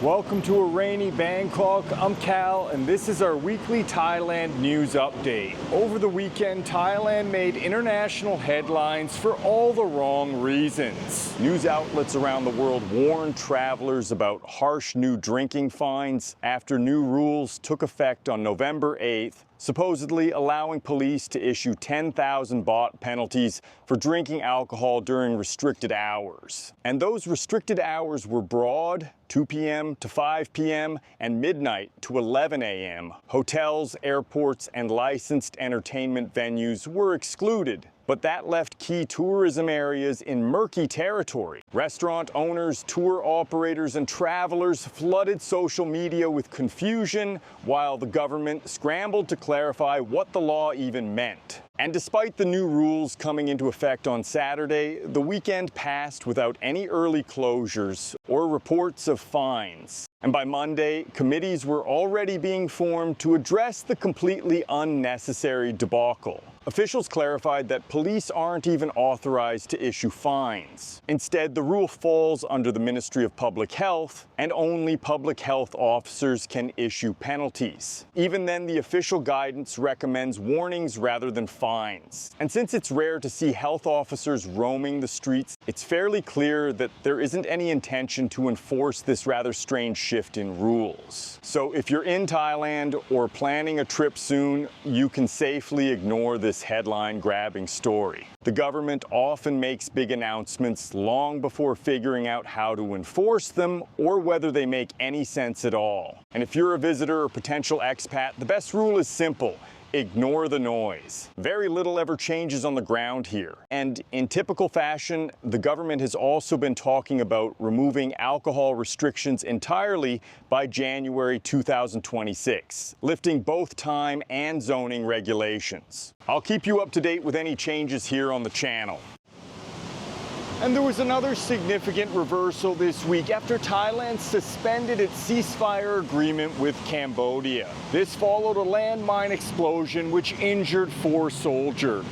Welcome to a rainy Bangkok. I'm Cal, and this is our weekly Thailand news update. Over the weekend, Thailand made international headlines for all the wrong reasons. News outlets around the world warned travelers about harsh new drinking fines after new rules took effect on November 8th, supposedly allowing police to issue 10,000 baht penalties for drinking alcohol during restricted hours. And those restricted hours were broad: 2 p.m. to 5 p.m. and midnight to 11 a.m. Hotels, airports, and licensed entertainment venues were excluded. But that left key tourism areas in murky territory. Restaurant owners, tour operators, and travelers flooded social media with confusion, while the government scrambled to clarify what the law even meant. And despite the new rules coming into effect on Saturday, the weekend passed without any early closures or reports of fines. And by Monday, committees were already being formed to address the completely unnecessary debacle. Officials clarified that police aren't even authorized to issue fines. Instead, the rule falls under the Ministry of Public Health, and only public health officers can issue penalties. Even then, the official guidance recommends warnings rather than fines. And since it's rare to see health officers roaming the streets, it's fairly clear that there isn't any intention to enforce this rather strange shift in rules. So if you're in Thailand or planning a trip soon, you can safely ignore this headline-grabbing story. The government often makes big announcements long before figuring out how to enforce them or whether they make any sense at all. And if you're a visitor or potential expat, the best rule is simple: ignore the noise. Very little ever changes on the ground here. And in typical fashion, the government has also been talking about removing alcohol restrictions entirely by January 2026, lifting both time and zoning regulations. I'll keep you up to date with any changes here on the channel. And there was another significant reversal this week after Thailand suspended its ceasefire agreement with Cambodia. This followed a landmine explosion which injured 4 soldiers.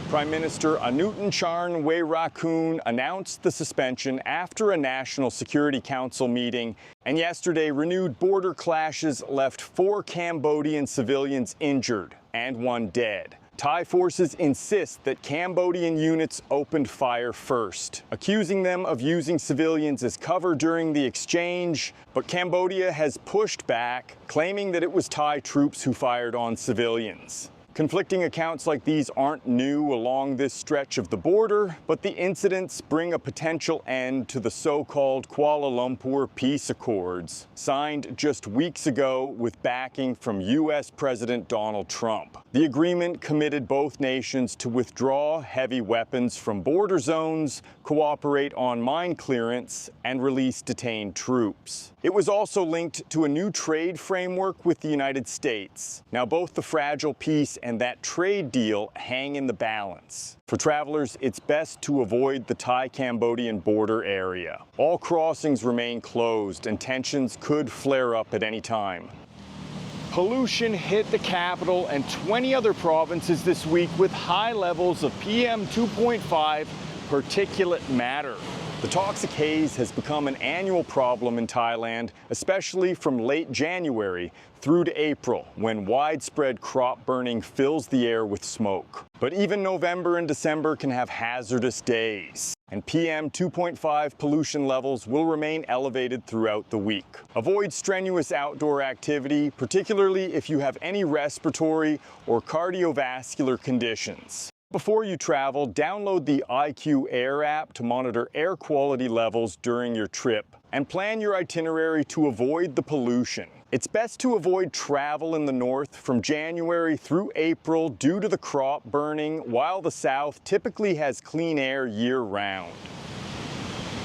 Prime Minister Anutin Charnvirakul announced the suspension after a National Security Council meeting, and yesterday renewed border clashes left 4 Cambodian civilians injured and 1 dead. Thai forces insist that Cambodian units opened fire first, accusing them of using civilians as cover during the exchange, but Cambodia has pushed back, claiming that it was Thai troops who fired on civilians. Conflicting accounts like these aren't new along this stretch of the border, but the incidents bring a potential end to the so-called Kuala Lumpur Peace Accords, signed just weeks ago with backing from U.S. President Donald Trump. The agreement committed both nations to withdraw heavy weapons from border zones, cooperate on mine clearance, and release detained troops. It was also linked to a new trade framework with the United States. Now, both the fragile peace and that trade deal hang in the balance. For travelers, it's best to avoid the Thai-Cambodian border area. All crossings remain closed, and tensions could flare up at any time. Pollution hit the capital and 20 other provinces this week with high levels of PM 2.5 particulate matter. The toxic haze has become an annual problem in Thailand, especially from late January through to April, when widespread crop burning fills the air with smoke. But even November and December can have hazardous days, and PM 2.5 pollution levels will remain elevated throughout the week. Avoid strenuous outdoor activity, particularly if you have any respiratory or cardiovascular conditions. Before you travel, download the IQ Air app to monitor air quality levels during your trip and plan your itinerary to avoid the pollution. It's best to avoid travel in the north from January through April due to the crop burning, while the south typically has clean air year-round.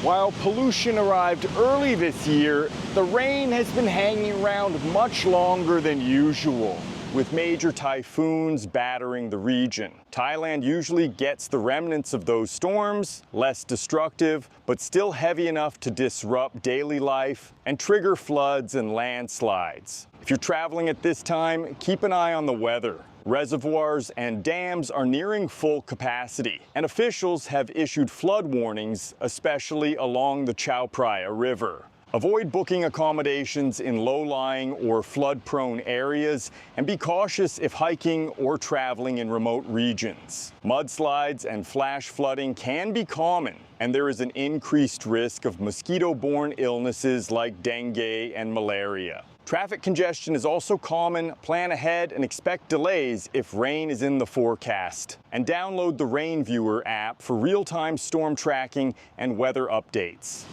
While pollution arrived early this year, the rain has been hanging around much longer than usual, with major typhoons battering the region. Thailand usually gets the remnants of those storms, less destructive, but still heavy enough to disrupt daily life and trigger floods and landslides. If you're traveling at this time, keep an eye on the weather. Reservoirs and dams are nearing full capacity, and officials have issued flood warnings, especially along the Chao Phraya River. Avoid booking accommodations in low-lying or flood-prone areas, and be cautious if hiking or traveling in remote regions. Mudslides and flash flooding can be common, and there is an increased risk of mosquito-borne illnesses like dengue and malaria. Traffic congestion is also common. Plan ahead and expect delays if rain is in the forecast. And download the Rain Viewer app for real-time storm tracking and weather updates.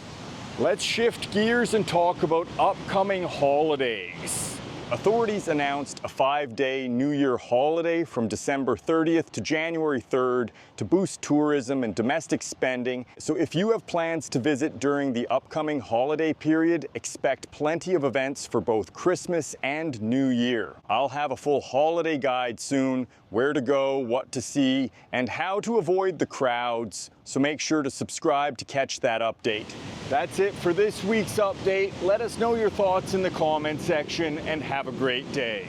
Let's shift gears and talk about upcoming holidays. Authorities announced a 5-day New Year holiday from December 30th to January 3rd to boost tourism and domestic spending. So if you have plans to visit during the upcoming holiday period, expect plenty of events for both Christmas and New Year. I'll have a full holiday guide soon, where to go, what to see, and how to avoid the crowds. So make sure to subscribe to catch that update. That's it for this week's update. Let us know your thoughts in the comment section and have a great day.